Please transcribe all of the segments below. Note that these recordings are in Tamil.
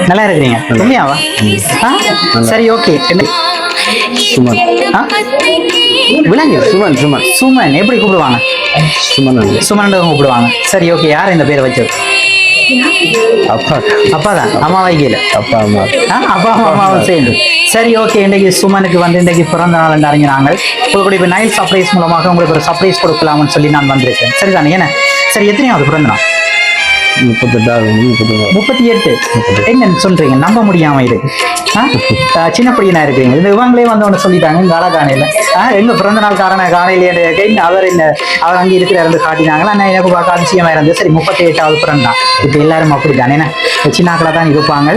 நல்லா இருக்கிறீங்க உண்மையாவா? சரி ஓகே. சுமன். விலங்கு சுமன். சுமன். சுமன் எப்படி கூப்பிடுவாங்க? சுமன். சுமன் கூப்பிடுவாங்க. சரி ஓகே. யார் இந்த பேரை வச்சது? அப்பா. அப்பா தான். அம்மா வைக்கல. அப்பா அம்மா. அப்பா அம்மாவும் சேர்ந்து. சரி ஓகே. இன்றைக்கு சுமனுக்கு வந்து இன்றைக்கு பிறந்த நாள் அறிஞராங்க. உங்களுக்கு இப்போ நைல் சர்ப்ரைஸ் மூலமாக உங்களுக்கு ஒரு சர்ப்ரைஸ் கொடுக்கலாம்னு சொல்லி நான் வந்திருக்கேன். சரிதானே? என்ன சரி, எத்தனையாவது பிறந்த நாள்? 38. என்னன்னு சொல்றீங்க? நம்ப முடியாம இருக்கு. சின்ன பையனா இருக்கிறீங்க. இந்த இவங்களே வந்து ஒன்று சொல்லிட்டாங்க கால காணையில எங்க பிறந்த நாள் காணையில அவர் அங்கே இருக்கிற காட்டினாங்களா. நான் எனக்கு பார்க்க அதிசயமா இருந்தது. சரி 38வது பிறந்த நாள். இப்போ எல்லாரும் அப்படித்தானே என்ன சின்னாக்களா தான் இருப்பாங்க.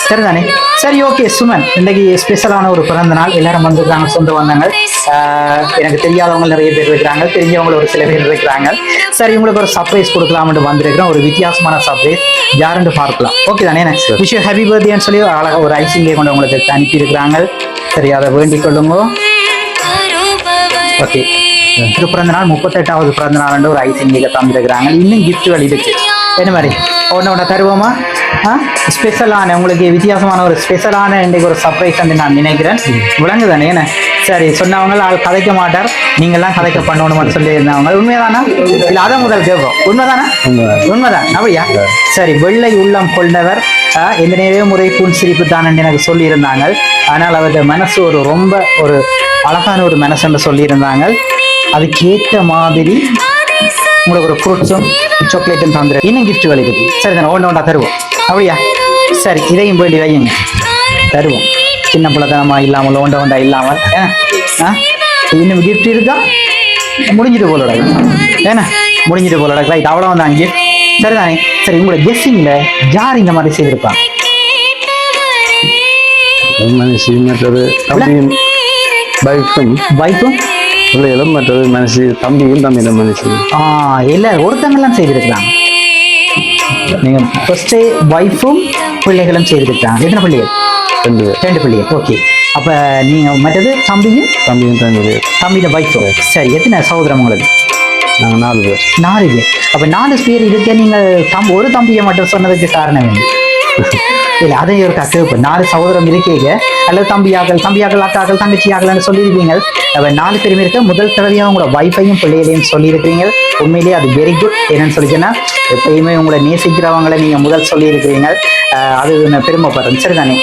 சரிதானே? சரி ஓகே. சுமன் இன்னைக்கு ஸ்பெஷலான ஒரு பிறந்த நாள். எல்லாரும் வந்துருக்காங்க, சொந்த வந்தாங்க. எனக்கு தெரியாதவங்க நிறைய பேர் இருக்கிறாங்க, தெரிஞ்சவங்க ஒரு சில பேர் இருக்கிறாங்க. சரி உங்களுக்கு ஒரு சர்ப்ரைஸ் கொடுக்கலாம்னு வந்திருக்கிறோம். ஒரு வித்தியாசமான சர்ப்ரைஸ். யாருன்னு பார்க்கலாம். ஓகே தானே? விஷ் யூ ஹாப்பி பர்த்டேன்னு சொல்லி அழகா ஒரு ஐசிங்கே கொண்டு உங்களுக்கு அனுப்பி இருக்கிறாங்க. சரி அதை வேண்டிக் கொள்ளுங்க. ஓகே. பிறந்த நாள் 38வது பிறந்த நாள் ஒரு ஐசிங்கே தந்துருக்கிறாங்க. இன்னும் கிஃப்ட்கள் இருக்கு. என்ன மாதிரி ஒன்று தருவோமா? ஸ்பெஷலான உங்களுக்கு வித்தியாசமான ஒரு ஸ்பெஷலான இன்றைக்கு ஒரு சர்ப்ரைஸ் வந்து நான் நினைக்கிறேன். விளங்கு தானே? என்ன சரி சொன்னவங்க ஆள் கதைக்க மாட்டார், நீங்கள்லாம் கதைக்க பண்ணணும்னு சொல்லி இருந்தவங்க உண்மைதானா? இல்லை அதை முதல் கேட்போம். உண்மைதானா? உண்மைதான். அப்படியா? சரி. வெள்ளை உள்ளம் கொண்டவர், எந்த நேரம் முறை புன் சிரிப்பு தான் எனக்கு சொல்லியிருந்தாங்க. ஆனால் அவருடைய மனசு ஒரு ரொம்ப ஒரு அழகான ஒரு மனசுன்னு சொல்லியிருந்தாங்க. அதுக்கேற்ற மாதிரி உங்களுக்கு ஒரு ஃப்ரூட்ஸும் சாக்லேட்டும் தந்துரு. இன்னும் கிஃப்ட்கள் இருக்குது. சரி தானே? ஒன்றா தருவோம். அப்படியா? சரி இதையும் வேண்டி வையுங்க, தருவோம். சின்ன பிள்ளைத்தனமா இல்லாமல் ஒண்டா இல்லாமல் இன்னும் கிஃப்ட் இருக்கா? முடிஞ்சிட்டு போலோட ஏன்னா முடிஞ்சிட்டு போலோட. ரைட், அவ்வளோதான் கிஃப்ட். சரிதானே? சரி உங்களோட கெஸ்ஸிங்ல யார் இந்த மாதிரி செய்திருப்பாங்க? வைஃபும் பிள்ளைகளும் மற்றது மனசு தம்பியும் தம்பியிடம் மனசு எல்லாரும் ஒருத்தங்கெல்லாம் செய்திருக்கிறாங்க. நீங்க ஃபர்ஸ்ட் வைஃபும் பிள்ளைகளும் செய்திருக்கிறாங்க. எத்தனை பிள்ளைகள்? 2 பிள்ளைகள். ஓகே. அப்ப நீங்க மற்றது தம்பியும் தம்பியோட வைஃபும். சரி எத்தனை சகோதரம் உங்களுக்கு? நாங்கள் 4 பேர். 4 பேர். அப்ப 4 பேர் இருக்க நீங்கள் ஒரு தம்பியை மட்டும் சொன்னதுக்கு காரணம் என்ன? இல்லை அதை ஒரு கேட்ப 4 சகோதரம் இருக்கீங்க அல்லது தம்பியாக்கள் அக்காக்கள் தங்கச்சியாக்கள்னு சொல்லியிருப்பீங்க. 4 பேருமே இருக்க முதல் தடவையாக உங்களோட வைஃபையும் பிள்ளைகளையும் சொல்லியிருக்கிறீங்க. உண்மையிலேயே அது வெரி குட். என்னன்னு சொல்லிச்சுன்னா எப்பயுமே உங்களை நேசிக்கிறவங்களை நீங்க முதல் சொல்லியிருக்கிறீங்க. அது நான் பெருமைப்படுறேன். சரிதானே?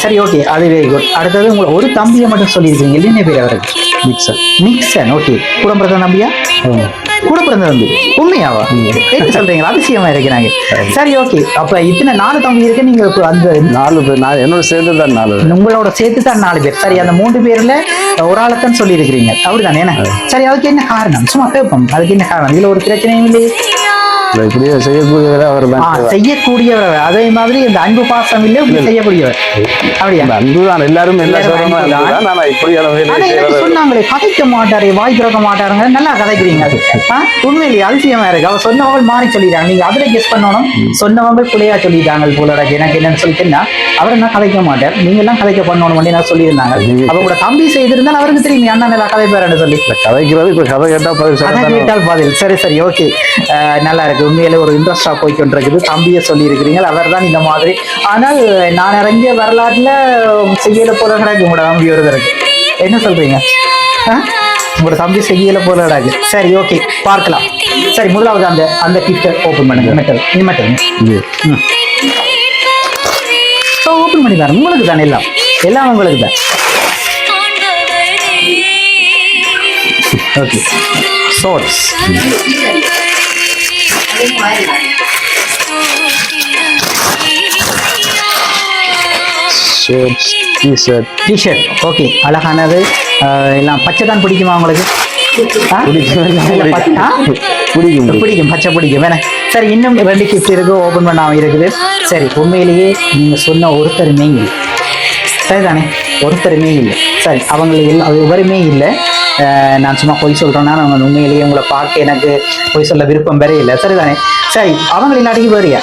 சரி ஓகே, அது வெரி குட். அடுத்தது உங்களை ஒரு தம்பியை மட்டும் சொல்லியிருக்கீங்க. என்ன பேர் அவருக்கு? நிக்சன். ஓகே. கூட பிறந்த தம்பியா? கூட பிறந்த தம்பி. உண்மையாவா? என்ன சொல்றீங்களா? அதிசயமா இருக்கிறாங்க. சரி ஓகே. அப்ப இத்தனை 4 தம்பி இருக்கு. நீங்க அந்த 4 பேர் என்னோட சேர்த்து தான் 4. உங்களோட சேர்த்து தான் 4 பேர். சரி அந்த 3 பேர்ல ஒரு ஆளத்தான் சொல்லி இருக்கிறீங்க. அப்படிதானே? என்ன சரி அதுக்கு என்ன காரணம்? சும்மா கேட்போம். அதுக்கு என்ன காரணம்? இதுல ஒரு பிரச்சனையும் இல்லையே. இப்படியே செய்யக்கூடியவர் அதே மாதிரி இந்த அன்பு பாசம் இல்லை, செய்யக்கூடியவர். அப்படியா? அன்புதான். எல்லாரும் சொன்னாங்களே கதைக்க மாட்டாரு, வாய் திறக்க மாட்டாருங்க. நல்லா கதைக்கிறீங்க. உண்மையிலேயே அதிசயமா இருக்கு. அவர் சொன்னவங்க மாறி சொல்லிட்டாங்க. நீங்க அதுல கெஸ் பண்ணணும். சொன்னவங்க பிள்ளையா சொல்லிட்டாங்க போல. எனக்கு என்னன்னு சொல்லிட்டுன்னா அவர் என்ன கதைக்க மாட்டார், நீங்க எல்லாம் கதைக்க பண்ணணும் நான் சொல்லியிருந்தாங்க. அவங்க தம்பி செய்திருந்தால் அவருக்கு தெரியும் அண்ணா நல்லா கதைப்பாருன்னு சொல்லி கதைக்கிறது. இப்ப கதை கேட்டால் பதில். சரி சரி ஓகே. நல்லா இருக்கு. உண்மையிலே ஒரு இன்ட்ரெஸ்டா போய்கொண்டிருக்குது. தம்பியை சொல்லி இருக்கிறீங்க, அவர் தான் இந்த மாதிரி. ஆனால் நான் அறிஞ்ச வரலாற்றுல செய்யல போல கிடக்கு உங்களோட தம்பி வருவதற்கு. என்ன சொல்றீங்க? உங்களோட தம்பி செய்யல போல கிடக்கு. சரி ஓகே, பார்க்கலாம். சரி முதலாவது அந்த கிஃப்ட் ஓபன் பண்ணுங்க. ஓபன் பண்ணி பாருங்க. உங்களுக்கு தானே எல்லாம் உங்களுக்கு தான். ஓகே. ஷார்ட்ஸ். டிஷர்ட். ஓகே. அழகானது. எல்லாம் பச்சை தான் பிடிக்குமா உங்களுக்கு? பிடிக்கும். பச்சை பிடிக்கும் வேணா. சரி இன்னும் 2 கிஃப்ட் இருக்கு, ஓபன் பண்ணாம இருக்குது. சரி உண்மையிலேயே நீங்க சொன்ன ஒருத்தருமே இல்லை. சரிதானே? ஒருத்தருமே இல்லை. சரி அவங்களுக்கு எவருமே இல்லை. நான் சும்மா பொய் சொல்றேன்னா நான் உண்மையிலேயே உங்களை பார்க்க எனக்கு பொய் சொல்ல விருப்பம் வேற இல்லை. சரிதானே? சரி அவங்க இல்லாட்டிக்கு வேறியா?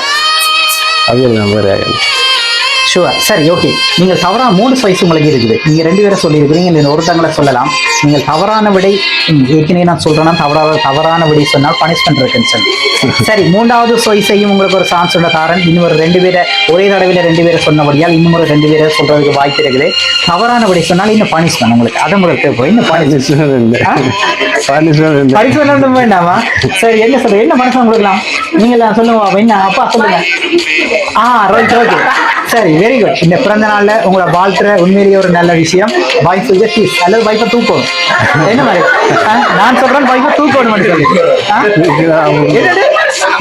ஷுவர். சரி, ஓகே. நீங்கள் தவறான 3 சாய்ஸ் உங்களுக்கு இருக்குது. நீங்க 2 பேரை சொல்லியிருக்கிறீங்க, இந்த ஒருத்தங்களை சொல்லலாம். நீங்கள் தவறான விடை ஏற்கனவே நான் சொல்றேன்னா தவறான விடை சொன்னால் பனிஷ்மெண்ட் இருக்குன்னு சொல்லி. சரி, 3வது சாய்ஸையும் உங்களுக்கு ஒரு சான்ஸ் உள்ள தாரன். இன்னொரு 2 பேரை ஒரே தடவையில் 2 பேரை சொன்னபடியால் இன்னும் ஒரு 2 பேரை சொல்றதுக்கு வாய்ப்பு இருக்குது. தவறான விடை சொன்னால் இன்னும் பனிஷ்மெண்ட் உங்களுக்கு. அதை முதல் போய் இன்னும் பனிஷ்மெண்ட் வேண்டாமா? சரி, என்ன சொல்ற, என்ன பனிஷ்மெண்ட் கொடுக்கலாம் நீங்க சொல்லுங்க. என்ன அப்பா சொல்லுங்க. Right, okay. சரி, வெரி குட். இந்த பிறந்த நாள்ல உங்களை வாழ்த்துற உண்மையிலேயே ஒரு நல்ல விஷயம். வைஃப் கிஸ் அல்லது வைஃபை தூக்கணும். என்ன மாதிரி நான் சொல்றேன், வைஃபை தூக்கணும் சொல்லி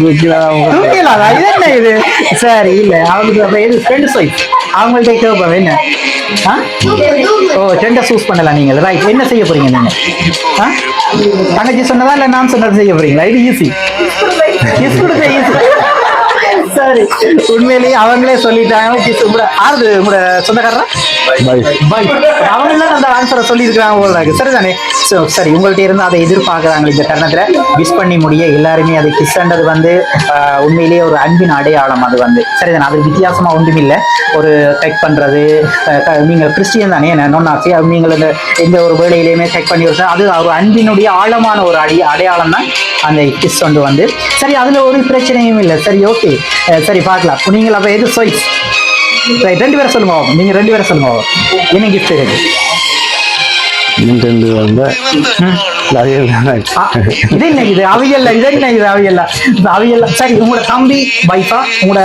தூக்கலாதா? இது என்ன இது? சரி, இல்ல அவங்களுக்கு இது ஃப்ரெண்ட்ஸ் ஒய்ஃப், அவங்கள்ட்ட கேட்போம். என்ன டெண்டர் சூஸ் பண்ணலாம் நீங்க. ரைட், என்ன செய்ய போறீங்க நீங்க? தங்கச்சி சொன்னதா இல்ல நான் சொன்னது செய்ய போறீங்களா? இது ஈஸி, கிஸ் கொடுக்க ஈஸி. சரி, உண்மையிலேயே அவங்களே சொல்லிட்டாங்க. ஆறுது உங்களோட சொந்தக்காரரா? அவங்க அந்த ஆன்சரை சொல்லியிருக்கிறாங்க போல. சரிதானே? சரி, உங்கள்கிட்ட இருந்து அதை எதிர்பார்க்குறாங்க. இந்த தருணத்துல விஷ் பண்ணி முடிய எல்லாருமே அது கிஸ்ன்றது வந்து உண்மையிலேயே ஒரு அன்பின் அடையாளம். அது வந்து சரிதானே? அது வித்தியாசமா ஒன்றும் இல்லை. ஒரு டெக் பண்றது, நீங்கள் கிறிஸ்டியன் தானே, நொன்னாசி, நீங்கள் எந்த ஒரு வேலையிலையுமே டெக் பண்ணி அது ஒரு அன்பினுடைய ஆழமான ஒரு அடையாளம் தான் அந்த கிஸ் வந்து. சரி, அதுல ஒரு பிரச்சனையும் இல்லை. சரி, ஓகே. சரி, பார்க்கலாம். நீங்கள் அப்ப எது சாய்ஸ்? 2 பேரை சொல்லுங்க. நீங்க 2 பேரை சொல்லுங்க. என்ன கிஃப்ட் இருக்கு? இது என்ன இது? அவையல்ல. இது என்ன இது? அவையல்ல. சரி, உங்களோட தம்பி வைஃபா, உங்களோட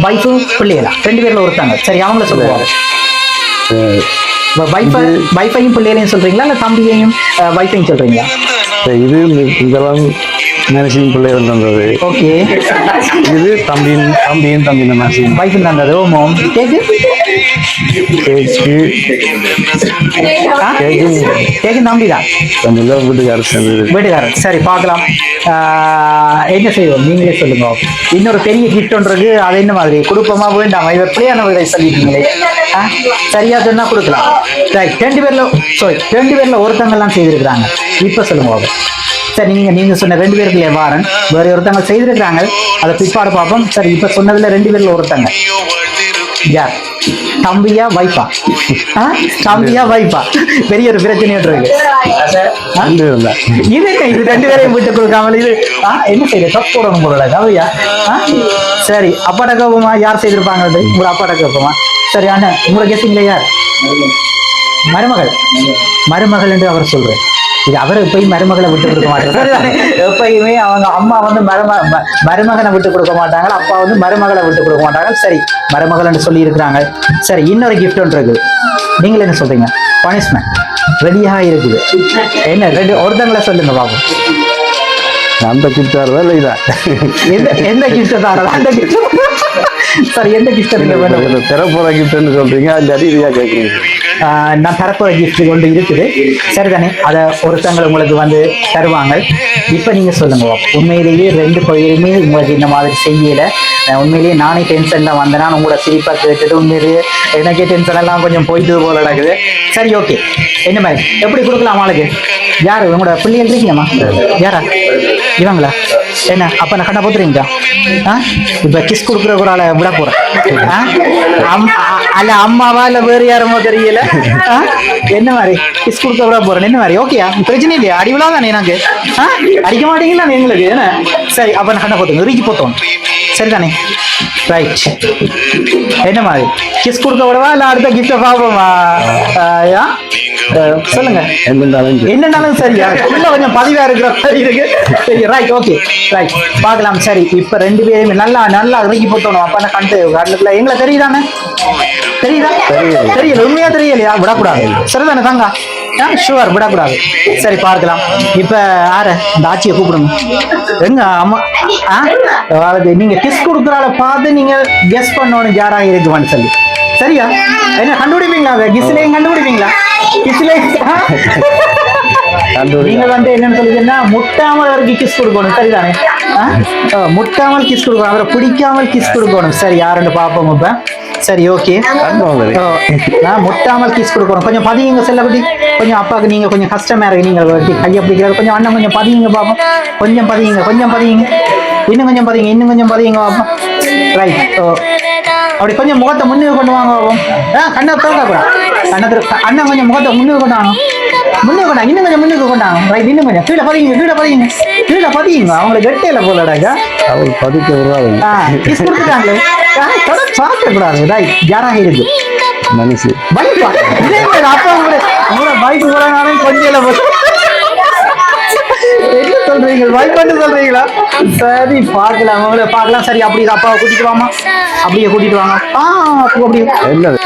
வைஃபு பிள்ளைகளா? 2 பேர்ல ஒருத்தாங்க. சரி, அவங்கள சொல்லுவாங்க. வைஃபையும் பிள்ளைகளையும் சொல்றீங்களா, இல்ல தம்பியையும் வைஃபையும் சொல்றீங்களா? இது இதெல்லாம் நினைச்சின் பிள்ளைகள் தந்தது. ஓகே. இது தம்பியும் தம்பி வைஃபும் தந்தது. ஓமோம். கேக்கு தம்பிதான். வீட்டுக்காரர். சரி, பார்க்கலாம். என்ன செய்வோம் நீங்களே சொல்லுங்க. இன்னொரு பெரிய கிஃப்ட் ஒன்றது. அது என்ன மாதிரி குடுப்பமா வேண்டாம்? இவர் பிள்ளையான விதை சொல்லிட்டீங்களே. சரியா சொன்னா கொடுக்கலாம். 2 பேர்ல ஒருத்தங்கள்லாம் செய்திருக்கிறாங்க. இப்ப சொல்லுங்க. சரி, நீங்க சொன்ன 2 பேருக்கு வாரன் வேற ஒருத்தங்க செய்திருக்கிறாங்க. அதை பிற்பாடு பார்ப்போம். சரி, இப்ப சொன்னதுல 2 பேர்ல ஒருத்தங்க யார்? தம்பியா வைஃபா? தம்பியா வைஃபா? பெரிய ஒரு பிரச்சனை இருக்கு. இது என்ன இது? 2 பேரையும் விட்டு கொடுக்காமல் இது என்ன செய்யுது? தப்பு போடணும் போல. தம்பியா? சரி, அப்பாட்ட கோபமா யார் செய்திருப்பாங்க? உங்களோட அப்பாட்ட கோபமா? சரி, அண்ணா உங்களை கேட்டீங்களா? யார்? மருமகள் என்று அவர் சொல்றேன். இது அவர் எப்பயும் மருமகளை விட்டு கொடுக்க மாட்டாங்க. எப்பயுமே அவங்க அம்மா வந்து மருமகனை விட்டு கொடுக்க மாட்டாங்க, அப்பா வந்து மருமகளை விட்டு கொடுக்க மாட்டாங்க. சரி, மருமகள் சொல்லி இருக்கிறாங்க. சரி, இன்னொரு கிஃப்ட் ஒன்று இருக்குது. நீங்க என்ன சொல்றீங்க? பனிஷ்மெண்ட் ரெடியா இருக்குது. என்ன 2 ஒருத்தங்களை சொல்லுங்க பாப்போம். அந்த கிஃப்ட் தரதா இதா? எந்த கிஃப்ட் தரதா? அந்த கிஃப்ட். சரி, எந்த கிஃப்ட் நீங்க வேணும்? தரப்போற கிஃப்ட்னு சொல்றீங்க, அந்த அறிவியா கேட்குறீங்க. நான் தரப்போற கிஃப்ட் ஒன்று இருக்குது. சரிதானே? அதை ஒருத்தங்களை உங்களுக்கு வந்து தருவாங்க. இப்ப நீங்க சொல்லுங்க. உண்மையிலேயே 2 பேருமே உங்களுக்கு இந்த மாதிரி செய்யல. உண்மையிலேயே நானே டென்ஷன்ல வந்தேன்னா உங்களோட சிரிப்பா கேட்டுட்டு உண்மையிலேயே எனக்கே டென்ஷன் எல்லாம் கொஞ்சம் போயிட்டு போல நடக்குது. சரி, ஓகே. என்ன மாதிரி எப்படி கொடுக்கலாம் ஆளுக்கு? யாரு? உங்களோட பிள்ளைகள் இருக்கீங்கம்மா? யாரா? இவங்களா? என்ன அப்ப நான் கண்ணா போத்துறீங்களா? இப்ப கிஸ் கொடுக்குற ஒரு ஆளை விட போறேன். அல்ல அம்மாவா இல்ல வேறு யாருமோ தெரியல. என்ன மாதிரி கிஸ் கொடுக்க விட போறேன்? என்ன மாதிரி? ஓகேயா? பிரச்சனை இல்லையா? அடிவிழா தானே எனக்கு? அடிக்க மாட்டீங்களா எங்களுக்கு? என்ன? சரி, அப்ப நான் கண்ணா போத்துங்க. ரீக்கி போத்தோம். சரிதானே? ரைட். என்ன மாதிரி கிஸ் கொடுக்க விடவா இல்ல அடுத்த கிஃப்ட பாப்போமா? சொல்லுங்க. என்னன்னாலும் சரியா? கொஞ்சம் பதிவா இருக்கிற மாதிரி இருக்கு. சரி, ரைட், ஓகே, ரைட், பார்க்கலாம். சரி, இப்ப 2 பேருமே நல்லா இறக்கி போட்டோம். அப்ப நான் கண்டுக்குள்ள எங்களை தெரியுதானே? தெரியுதா? தெரியல. உண்மையா தெரியலையா? விடக்கூடாது. சரிதானே தாங்க? ஷுவர், விடக்கூடாது. சரி, பார்க்கலாம். இப்ப யாரு இந்த ஆட்சியை கூப்பிடுங்க. எங்க அம்மா? நீங்க கிஸ் கொடுக்குறால பார்த்து நீங்க கெஸ் பண்ணணும் யாராக இருக்குமான்னு சொல்லி. சரியா? என்ன கண்டுபிடிப்பீங்களா? கிஸ்லையும் கண்டுபிடிப்பீங்களா? நீங்க வந்து என்னன்னு சொல்லுங்கன்னா முட்டாமல் அவருக்கு கிஸ் கொடுக்கணும். சரிதானே? முட்டாமல் கிஸ் கொடுக்கணும். அவரை பிடிக்காமல் கிஸ் கொடுக்கணும். சரி, யாருன்னு பாப்போம் இப்ப. சரி, ஓகே. முட்டாமல் கிஸ் கொடுக்கணும். கொஞ்சம் பதியுங்க செல்லப்படி. கொஞ்சம் அப்பாவுக்கு நீங்க கொஞ்சம் கஷ்டமா இருக்கு. நீங்க கையை பிடிக்கிறது கொஞ்சம் அண்ணன் கொஞ்சம் பதியுங்க பாப்போம். கொஞ்சம் பதியுங்க. இன்னும் கொஞ்சம் பதியுங்க பாப்போம். ரைட். அப்படி கொஞ்சம் முகத்தை முன்னுக்கு கொண்டு வாங்க பாப்போம். கண்ணை திறக்க கூடாது. அண்ணன் கொஞ்சம் முகத்தை முன்னுக்கு கொண்டாங்க. முன்னுக்கு கொண்டாங்க, இன்னும் கொஞ்சம் முன்னுக்கு கொண்டாங்க. ரைட், இன்னும் கொஞ்சம் கீழே பதியுங்க. அவங்களுக்கு கெட்டையில போலடாங்க. அவர் பதிக்க விடுறாரு. கிஸ் கொடுத்துட்டாங்களே. சாப்பிடக்கூடாது. ரைட், யாராக இருக்கு மனுஷி பைப்பா? அப்பா உங்களோட பைக் போறனாலும் கொஞ்சம் என்ன சொல்றீங்க? வாய்ப்பாட்டு சொல்றீங்களா? சரி, பார்க்கலாம், அவங்கள பார்க்கலாம். சரி, அப்படி அப்பாவை கூட்டிட்டு வாமா, அப்படியே கூட்டிட்டு வாங்க. அப்படியே என்னது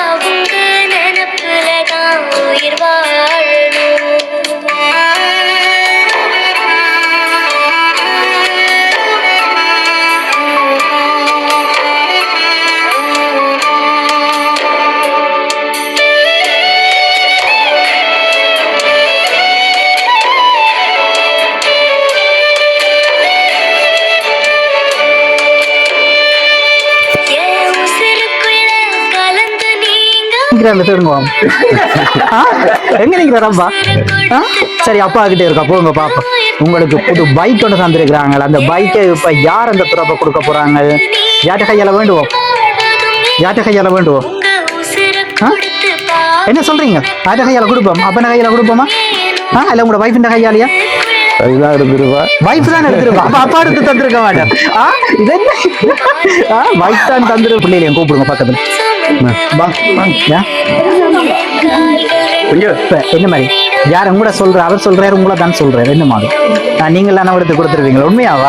எங்க நிக்கிறப்பா? சரி, அப்பா கிட்டே இருக்கா, போங்க பாப்பா. உங்களுக்கு புது பைக் ஒன்று தந்திருக்கிறாங்க. அந்த பைக்கை இப்ப யார் அந்த துறப்ப கொடுக்க போறாங்க? யார்கிட்ட கையால வேண்டுவோம்? என்ன சொல்றீங்க? யார்கிட்ட கையால கொடுப்போம்? அப்பன கையால கொடுப்போமா? இல்ல உங்களோட வைஃபின் கையாலியா? அதுதான் எடுத்துருவா. வைஃப் தான் எடுத்துருவா. அப்பா எடுத்து தந்திருக்க மாட்டேன். இது என்ன? வைஃப் தான் தந்துரு. பிள்ளைகளையும் கூப்பிடுங்க பக்கத்துல. என்ன மாதிரி யார் கூட சொல்ற? அவர் சொல்றாரு, உங்களை தான் சொல்றாரு. என்ன மாதிரி நீங்களா எடுத்து கொடுத்துருவீங்களா? உண்மையாவா?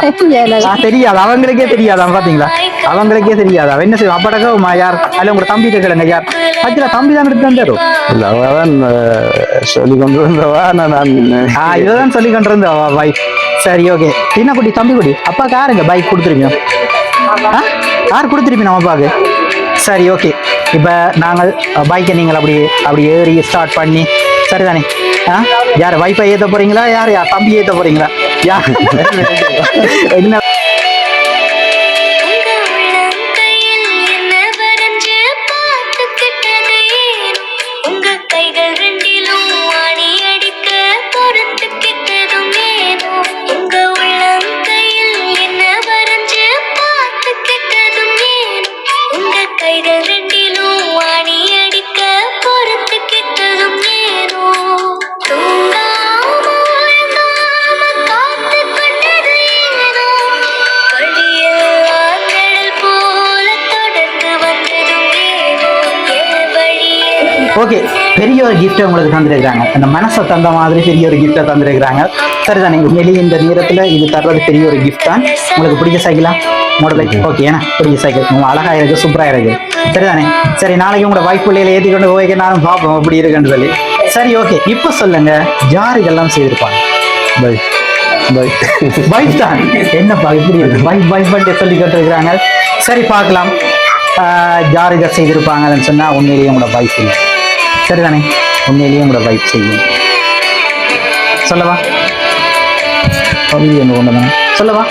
தெரியாது, அவங்களுக்கே தெரியாதா? பாத்தீங்களா, அவங்களுக்கே தெரியாதா? என்ன செய்வோம்? அப்படக்கா யார் அல்ல உங்களோட தம்பி கேளுங்க. யார் பத்தில தம்பி தான் எடுத்து தந்தாரு. அவதான் சொல்லி கொண்டு வந்தவா. இதுதான் சொல்லி கொண்டு இருந்தவா வைஃப். சரி, ஓகே. சின்ன குட்டி, தம்பி குட்டி, அப்பா காருங்க பைக் கொடுத்துருப்பீங்க. கார் கொடுத்துருப்பீங்க நம்ம அப்பாவுக்கு. சரி, ஓகே. இப்போ நாங்கள் பைக்கை நீங்கள் அப்படி ஏறி ஸ்டார்ட் பண்ணி, சரிதானே? யார் வைஃபை ஏற்ற போறீங்களா? யார் தம்பி ஏற்ற போறீங்களா? யார் என்ன? ஓகே, பெரிய ஒரு கிஃப்ட்டை உங்களுக்கு தந்துருக்கிறாங்க. அந்த மனசை தந்த மாதிரி பெரிய ஒரு கிஃப்ட்டை தந்துருக்கிறாங்க. சரிதான், நீங்கள் வெளியே இந்த நேரத்தில் இது தர்றது பெரிய ஒரு கிஃப்ட் தான். உங்களுக்கு பிடிச்ச சைக்கிளா மாடல் பைக்? ஓகே, ஏன்னா பிடிச்ச சைக்கிள் உங்க அழகா இருக்கு, சூப்பராக இருக்கு. சரிதானே? சரி, நாளைக்கு உங்களோட வைஃப் பிள்ளையில ஏற்றி கொண்டு போய் நானும் பார்ப்போம் அப்படி இருக்குன்னு சொல்லி. சரி, ஓகே. இப்போ சொல்லுங்க, யார் இதெல்லாம் செய்திருப்பாங்க? பைக் தான். என்னப்பா இப்படி இருக்கு? பைக் பைக் சொல்லி கேட்டுருக்கிறாங்க. சரி, பார்க்கலாம் யார் இதை செய்திருப்பாங்கன்னு சொன்னா உண்மையிலேயே உங்களோட பைக் இல்லை. சரிதானே? உண்மையிலேயே உங்களோட பைக் செய்யும். சொல்லவா? சொல்லவா?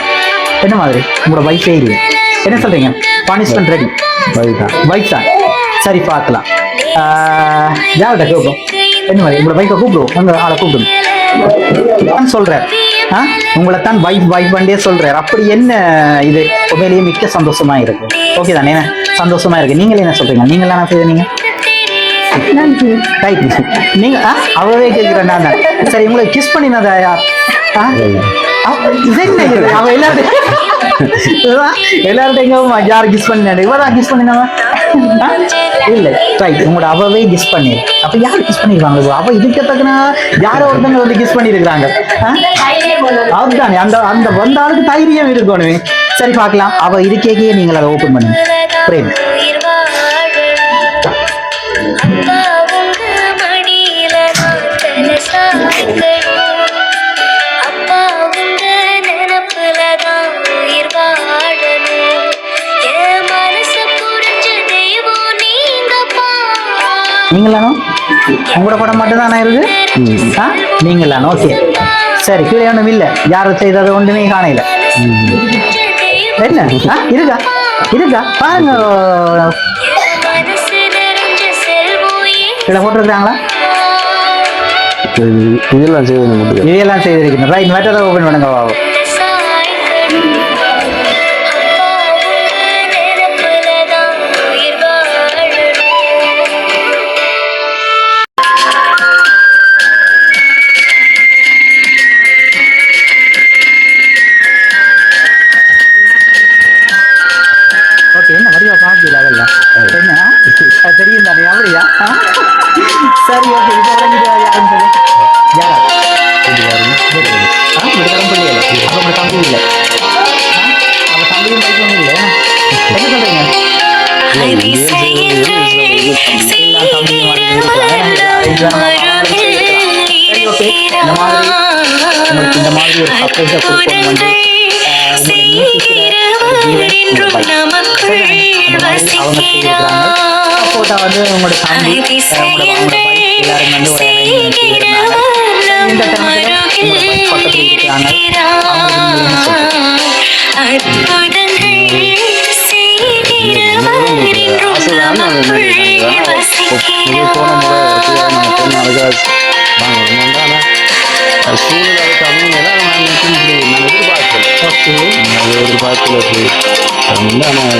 என்ன மாதிரி உங்களோட பைக் செய்யுது? என்ன சொல்றீங்க? Punishment ready. பைக் தான். சரி, பார்க்கலாம். யார்கிட்ட கேட்போம்? என்ன மாதிரி உங்களோட பைக்கை கூப்பிடுவோம். உங்க ஆளை கூப்பிடுங்க சொல்றேன். உங்களை தான் வைஃப் வண்டே சொல்றாரு. அப்படி என்ன இது? உண்மையிலேயே மிக்க சந்தோஷமா இருக்கு. ஓகே தானே? சந்தோஷமா இருக்கு. நீங்களே என்ன சொல்றீங்க? நீங்களா என்ன செய்வீங்க? நீங்க அவ்வளவே கேட்கிறேன் நான் தான். சரி, உங்களுக்கு கிஸ் பண்ணினதா யார்? அவ எல்லார்ட்டையும் யார் கிஸ் பண்ணினாரு? இவதான் கிஸ் பண்ணினவ இல்ல. ரைட், உங்களோட அவவே கிஸ் பண்ணி. அப்ப யாரு கிஸ் பண்ணிருக்காங்க? அவ இதுக்கத்தக்கனா யாரோ ஒருத்தங்க வந்து கிஸ் பண்ணிருக்காங்க. அதுதானே, அந்த அந்த வந்த ஆளுக்கு தைரியம் இருக்கணும். சரி, பார்க்கலாம். அவ இருக்கே நீங்கள் அதை ஓபன் பண்ணுங்க. பிரேம் நீங்களானோ? உங்களோட படம் மட்டும் தானே இருக்கு. நீங்களானோ? ஓகே, சரி. கீழே ஒன்றும் இல்லை. யாரும் செய்தது ஒன்றுமே காணையில. என்ன இருக்கா பாருங்க. கீழே போட்டுருக்காங்களா? இதெல்லாம் செய்திருக்கணும். ரைட், மற்றதை ஓபன் பண்ணுங்க. சரி ஓகே இப்போ விளங்கிட்டு யாருன்னு சொல்லு யாரா வீட்டுக்காரன் பிள்ளையில அப்போ உங்களோட தம்பி இல்லை அப்போ தம்பியும் பைக்கும் இல்லை என்ன சொல்றீங்க எல்லா தம்பியும் சரி ஓகே இந்த மாதிரி உங்களுக்கு இந்த மாதிரி ஒரு சர்ப்ரைஸை கொடுக்கணும் வந்து உங்களை நேசிக்கிற ஒரு ஜீவன் உங்கள் பைக் சரி அந்த மாதிரி அவங்க செய்திருக்கிறாங்க சப்போர்ட்டாக வந்து உங்களோட தம்பி உங்களோட பைக் எல்லாரும் வந்து ஒரு அரேஞ்ச்மெண்ட் செய்திருந்தாங்க இந்த டைமில் உங்களோட பைக் பக்கத்தில் இருக்கிறாங்க அவங்களுக்கு என்ன போன முறை சூழ்நிலை தமிழ் நான் எதிர்பார்க்கல எதிர்பார்க்கல உண்மையிலேயே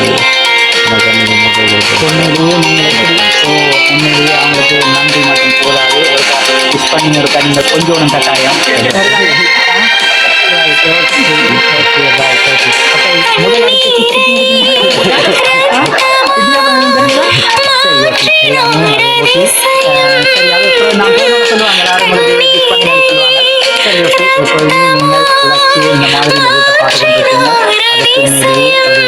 நீங்கள் எப்படி ஸோ உண்மையிலேயே அவங்களுக்கு நன்றி மட்டும் போதாது விஷ் பண்ணி இருக்கா நீங்கள் கொஞ்சம் கட்டாயம் சரி அது நான் சொல்லுவாங்க எல்லாரும் உங்களுக்கு விஷ் பண்ணி சொல்லுவாங்க சரி ஓகே இப்போ நீங்கள் உழைச்சி இந்த மாதிரி இந்த வீட்டை பார்த்து கொண்டிருக்கீங்க அதுக்கு உண்மையிலேயே ஒரு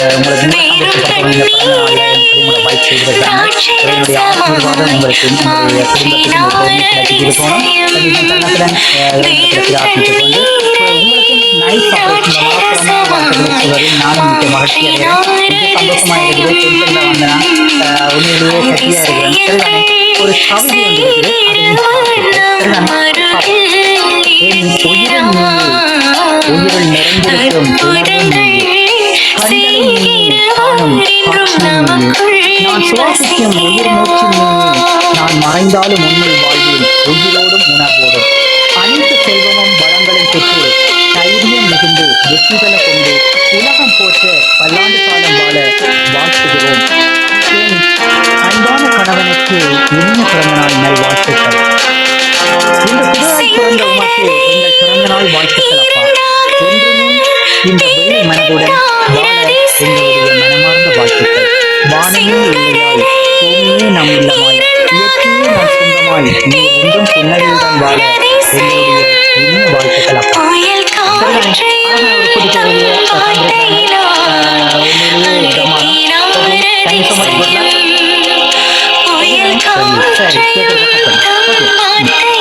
உங்களுக்கு சந்தோஷப்படுத்தவங்க பிறந்தநாளில் உங்களோட பைக் செய்திருக்காங்க என்னுடைய ஆசீர்வாதம் உங்களுக்கு உங்களுடைய குடும்பத்துக்கு இருக்கணும் ஆரம்பித்துக் கொண்டு உங்களுக்கும் நைட் ஆபரேஷன் வாழ்த்துக்களை நானும் மிக மகிழ்ச்சி அடைகிறேன் மிக சந்தோஷமாக இருக்குது டென்ஷனில் வந்தேன் உண்மையிலேயே கட்டியாக இருக்கிறேன் சரிதானே ஒரு கவிதை ஒன்று இருக்குது என் உயிரில் உயிரில் நிறைந்திருக்கும் நான் சுவாசிக்கும் உயிர் மூச்சின் நான் மறைந்தாலும் உண்மை வாழ்வேன் உயிரோடும் உணர்வோடும் அனைத்து செல்வமும் வளங்களும் பெற்று தைரியம் மிகுந்து வெற்றிகளை கொண்டு உலகம் போற்ற பல்லாண்டு காலம் வாழ வாழ்த்துகிறோம் என் அன்பான கணவனுக்கு இனிய பிறந்தநாள் நல்வாழ்த்துக்கள் இந்த புதிதாய் பிறந்த உமக்கு எங்கள் பிறந்தநாள் வாழ்த்துக்கள் அப்பா என்றுமே இந்த வெள்ளை மனதுடன் வாழ எங்களுடைய மனமார்ந்த வாழ்த்துக்கள் வானமே இல்லையாய் பூமியே நம் இல்லமாய் இயற்கையே நம் சொந்தமாய் நீ என்றும் புன்னகையுடன் வாழ எங்களுடைய இனிய வாழ்த்துக்கள் அப்பா அழகான ஒரு புதுக்கவிதையை சரி கேட்கறது